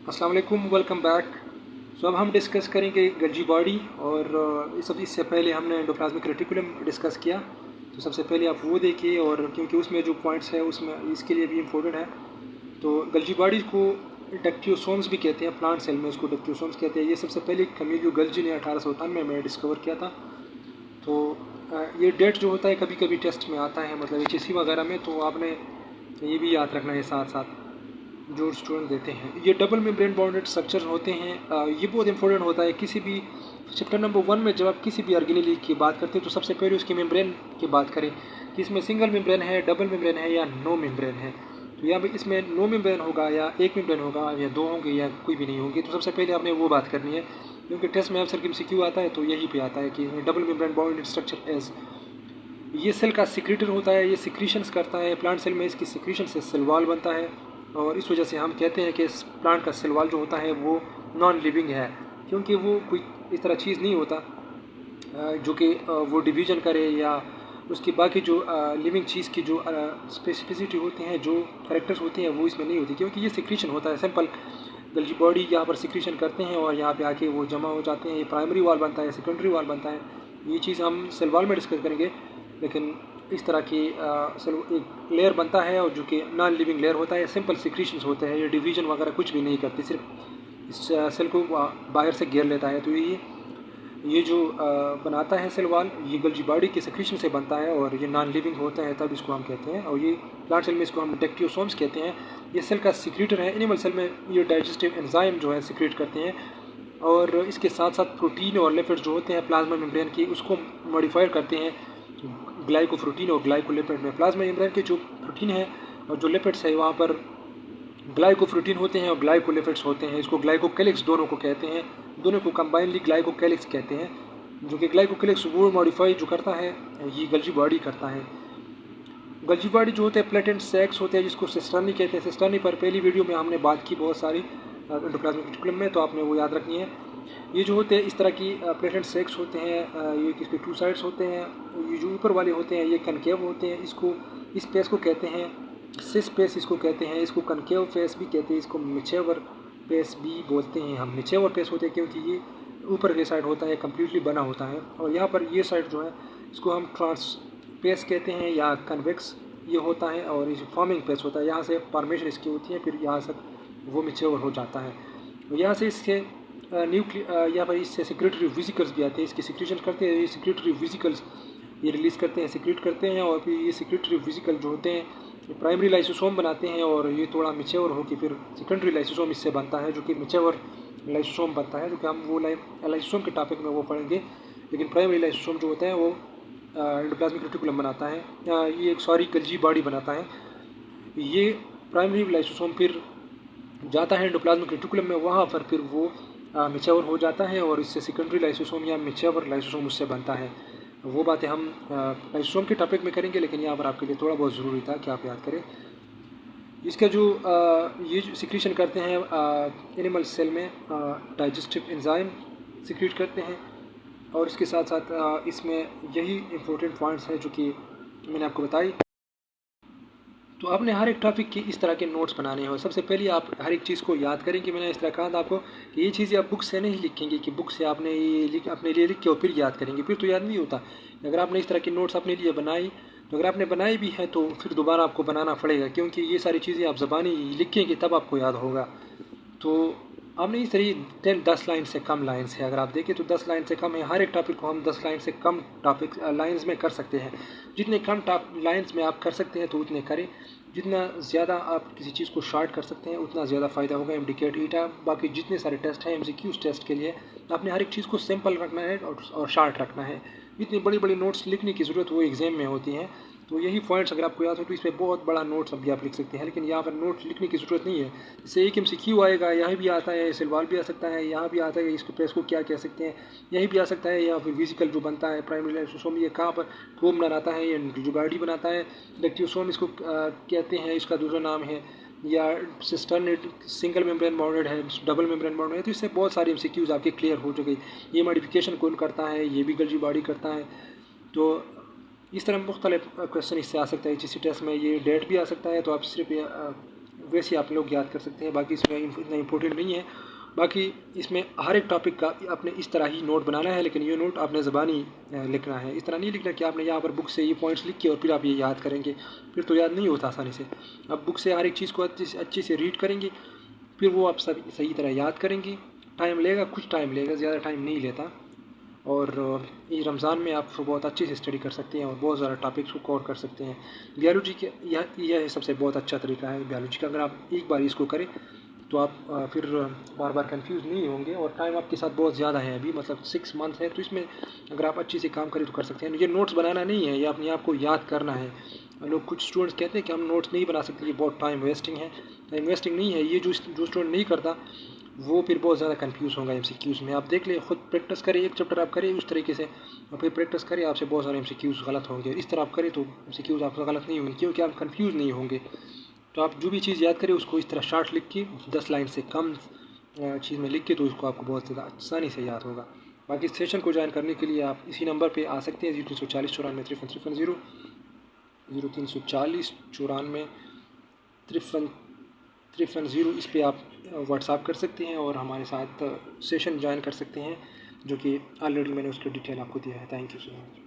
अस्सलाम वालेकुम, welcome back. अब हम डिस्कस करेंगे गल्जी बॉडी और इससे पहले हमने एंडोप्लाज्मिक रेटिकुलम डिस्कस किया। तो सबसे पहले आप वो देखिए, और क्योंकि उसमें जो पॉइंट्स है उसमें इसके लिए भी इम्पोर्टेंट है। तो गल्जी बॉडी को डक्टियोसोम्स भी कहते हैं, प्लांट सेल में उसको डक्टियोसोम्स कहते हैं। ये सबसे पहले कैमिलियो गल्जी ने 1898 में डिस्कवर किया था। तो ये डेट जो होता है कभी कभी टेस्ट में आता है, मतलब HSC वगैरह में, तो आपने ये भी याद रखना है साथ साथ जो स्टूडेंट देते हैं। ये डबल मेम्ब्रेन बाउंडेड स्ट्रक्चर होते हैं। ये बहुत इंपॉर्टेंट होता है। किसी भी चैप्टर नंबर 1 में जब आप किसी भी ऑर्गेनेल की बात करते हैं तो सबसे पहले उसके मेम्ब्रेन की बात करें कि इसमें सिंगल मेम्ब्रेन है, डबल मेम्ब्रेन है या नो मेम्ब्रेन है। तो यहाँ पर इसमें नो मेम्ब्रेन होगा या एक मेम्ब्रेन होगा या दो होंगे या कोई भी नहीं होंगे। तो सबसे पहले आपने वो बात करनी है, क्योंकि टेस्ट में अक्सर MCQ आता है तो यही पे आता है कि double membrane bounded structure as ये सेल का सिक्रीटर होता है, ये सिक्रीशंस करता है। प्लांट सेल में इसकी सिक्रीशन से सेल वॉल बनता है, और इस वजह से हम कहते हैं कि इस प्लांट का सेल वॉल जो होता है वो नॉन लिविंग है, क्योंकि वो कोई इस तरह चीज़ नहीं होता जो कि वो डिवीजन करे या उसकी बाकी जो लिविंग चीज़ की जो स्पेसिफिसिटी होती हैं, जो करेक्टर्स होती हैं, वो इसमें नहीं होती, क्योंकि ये सिक्रीशन होता है। सिंपल गल्जी बॉडी यहाँ पर सिक्रीशन करते हैं और यहाँ पे आके वो जमा हो जाते हैं। ये प्राइमरी वॉल बनता है, सेकेंडरी वॉल बनता है। ये चीज़ हम सेल वॉल में डिस्कस करेंगे। लेकिन इस तरह की एक लेयर बनता है और जो कि नॉन लिविंग लेयर होता है। सिंपल सिक्रीशंस होते हैं, ये डिवीजन वगैरह कुछ भी नहीं करते, सिर्फ इस सेल को बाहर से घेर लेता है। तो ये जो बनाता है सेल वॉल, ये गल्जी बॉडी के सिक्रीशन से बनता है और ये नॉन लिविंग होता है, तब इसको हम कहते हैं। और ये प्लांट सेल में इसको हम डक्टियोसोम्स कहते हैं। ये सेल का सिक्रीटर है। एनिमल सेल में ये डाइजेस्टिव एंजाइम जो है सिक्रीट करते हैं, और इसके साथ साथ प्रोटीन और लिपिड जो होते हैं प्लाज्मा मेम्ब्रेन की, उसको मॉडिफाइड करते हैं ग्लाइकोप्रोटीन और ग्लाइकोलिपिड में। प्लाज्मा मेम्ब्रेन के जो प्रोटीन है और जो लिपिड्स है, वहाँ पर ग्लाइकोप्रोटीन होते हैं और ग्लाइकोलिपिड्स होते हैं। इसको ग्लाइकोकैलिक्स दोनों को कहते हैं, दोनों को कंबाइनली ग्लाइकोकैलिक्स कहते हैं। जो कि ग्लाइकोकैलिक्स वो मॉडिफाई जो करता है, ये गल्जी बॉडी करता है। गल्जी बॉडी जो होते हैं प्लेटेंट सैक्स होते हैं, जिसको सिस्टर्नी कहते हैं। सिस्टर्नी पर पहली वीडियो में हमने बात की बहुत सारी एंडोप्लाज्मिक रेटिकुलम में, तो आपने वो याद रखनी है। ये जो होते हैं इस तरह की प्लेटेंट सेक्स होते हैं, ये इसके 2 साइड्स होते हैं। ये जो ऊपर वाले होते हैं ये कनकेव होते हैं। इसको इस फेस को कहते हैं सिस फेस, इसको कहते हैं। इसको कनकेव फेस भी कहते हैं, इसको मिचेवर फेस भी बोलते हैं। हम मिचेवर फेस होते हैं क्योंकि ये ऊपर के साइड होता है, कम्प्लीटली बना होता है। और यहाँ पर ये साइड जो है इसको हम ट्रांस फेस कहते हैं या कन्वेक्स ये होता है। और ये फॉर्मिंग फेस होता है, यहाँ से फॉर्मेशन इसकी होती है, फिर यहाँ से वो मिचेवर हो जाता है। यहाँ से इसके यहाँ पर इससे सिक्रेटरी वेसिकल्स भी आते हैं, इसकी सिक्रेशन करते हैं। ये सिक्रेटरी वेसिकल्स ये रिलीज़ करते हैं, सिक्रेट करते हैं। और फिर ये सिक्रेटरी वेसिकल जो होते हैं ये प्राइमरी लाइसोसोम बनाते हैं, और ये थोड़ा मिचेवर होकर फिर सेकेंडरी लाइसोसोम इससे बनता है, जो कि मिचेवर लाइसोसोम बनता है। जो कि हम वो लाइसोसोम के टॉपिक में वो पढ़ेंगे। लेकिन प्राइमरी लाइसोसोम जो होता है वो एंडोप्लाज्मिक रेटिकुलम बनाता है, ये एक गल्जी बॉडी बनाता है। ये प्राइमरी लाइसोसोम फिर जाता है एंडोप्लाज्मिक रेटिकुलम में, वहाँ पर फिर वो मिचेवर हो जाता है, और इससे सेकेंडरी लाइसोसोम या मिचेवर लाइसोसोम उससे बनता है। वो बातें हम लाइसोसोम के टॉपिक में करेंगे, लेकिन यहाँ पर आपके लिए थोड़ा बहुत ज़रूरी था कि आप याद करें। इसका जो ये जो सिक्रीशन करते हैं एनिमल सेल में डाइजेस्टिव एंजाइम सिक्रीट करते हैं। और इसके साथ साथ इसमें यही इम्पोर्टेंट पॉइंट्स हैं जो कि मैंने आपको बताई। तो आपने हर एक टॉपिक की इस तरह के नोट्स बनाने हो। सबसे पहले आप हर एक चीज़ को याद करें कि मैंने इस तरह कहा था आपको कि ये चीज़ें आप बुक से नहीं लिखेंगे कि बुक से आपने ये अपने लिए लिख के और फिर याद करेंगे, फिर तो याद नहीं होता। अगर आपने इस तरह की नोट्स अपने लिए बनाई, तो अगर आपने बनाई भी है तो फिर दोबारा आपको बनाना पड़ेगा, क्योंकि ये सारी चीज़ें आप ज़बानी लिखेंगे तब आपको याद होगा। तो आपने इस तरह 10 लाइन से कम लाइन्स है, अगर आप देखें तो 10 लाइन से कम है। हर एक टॉपिक को हम 10 लाइन से कम टॉपिक लाइन्स में कर सकते हैं। जितने कम लाइन्स में आप कर सकते हैं तो उतने करें। जितना ज़्यादा आप किसी चीज़ को शार्ट कर सकते हैं उतना ज़्यादा फ़ायदा होगा। MDCAT ईटा बाकी जितने सारे टेस्ट हैं MCQ टेस्ट के लिए, आपने हर एक चीज़ को सिंपल रखना है और शार्ट रखना है। इतनी बड़ी बड़ी नोट्स लिखने की ज़रूरत वो एग्ज़ाम में होती हैं। तो यही पॉइंट्स अगर आपको याद हो तो इस पर बहुत बड़ा नोट्स अभी आप लिख सकते हैं, लेकिन यहाँ पर नोट्स लिखने की ज़रूरत नहीं है। इससे एक MCQ आएगा, यहाँ भी आता है, सवाल भी आ सकता है, यहाँ भी आता है इसको प्रेस को क्या कह सकते हैं, यहीं भी आ सकता है। या फिर वेसिकल जो बनता है प्राइमरी लाइसोसोम, ये कहाँ पर क्रोम बनाता है, ये जो बॉडी बनाता है डक्टियोसोम इसको कहते हैं, इसका दूसरा नाम है। या सिस्टर्न सिंगल मेम्ब्रेन बाउंडेड है, डबल मेम्ब्रेन बाउंडेड है। तो इससे बहुत सारे MCQs आपके क्लियर हो चुके। ये मॉडिफिकेशन कौन करता है, ये भी गल्जी बॉडी करता है। तो इस तरह मुख्तलिफ क्वेश्चन इससे आ सकता है। HSC टेस्ट में ये डेट भी आ सकता है, तो आप सिर्फ वैसे आप लोग याद कर सकते हैं। बाकी इसमें इतना इम्पोर्टेंट नहीं है। बाकी इसमें हर एक टॉपिक का आपने इस तरह ही नोट बनाना है, लेकिन ये नोट आपने ज़बानी लिखना है। इस तरह नहीं लिखना कि आपने यहाँ पर बुक से ये पॉइंट्स लिख के और फिर आप ये याद करेंगे, फिर तो याद नहीं होता आसानी से। आप बुक से हर एक चीज़ को अच्छे से रीड करेंगे, फिर वो आप सब सही तरह याद करेंगे। टाइम लेगा, कुछ टाइम लेगा, ज़्यादा टाइम नहीं लेता। और ये रमज़ान में आप बहुत अच्छे से स्टडी कर सकते हैं और बहुत ज़्यादा टॉपिक्स को कवर कर सकते हैं। बायोलॉजी के यह सबसे बहुत अच्छा तरीका है बायोलॉजी का। अगर आप एक बार इसको करें तो आप फिर बार बार कंफ्यूज नहीं होंगे। और टाइम आपके साथ बहुत ज़्यादा है अभी, मतलब 6 मंथ है, तो इसमें अगर आप अच्छे से काम करें तो कर सकते हैं। ये नोट्स बनाना नहीं है, ये अपने आप को याद करना है। लोग कुछ स्टूडेंट्स कहते हैं कि हम नोट्स नहीं बना सकते, ये बहुत टाइम वेस्टिंग है। टाइम वेस्टिंग नहीं है ये। जो स्टूडेंट नहीं करता वो फिर बहुत ज़्यादा कंफ्यूज होगा MCQs में। आप देख लें, खुद प्रैक्टिस करें, एक चैप्टर आप करें उस तरीके से और फिर प्रैक्टिस करें, आपसे बहुत सारे MCQs गलत होंगे। इस तरह आप करें तो MCQs आपका गलत नहीं होंगे, क्योंकि आप कंफ्यूज नहीं होंगे। तो आप जो भी चीज़ याद करें उसको इस तरह शार्ट लिख के 10 लाइन से कम चीज़ में लिख के, तो उसको आपको बहुत ज़्यादा आसानी से याद होगा। बाकी सेशन को ज्वाइन करने के लिए आप इसी नंबर पे आ सकते हैं, 0340 94 53 इस पे आप व्हाट्सएप कर सकते हैं और हमारे साथ सेशन ज्वाइन कर सकते हैं, जो कि ऑलरेडी मैंने उसकी डिटेल आपको दिया है। Thank you so much.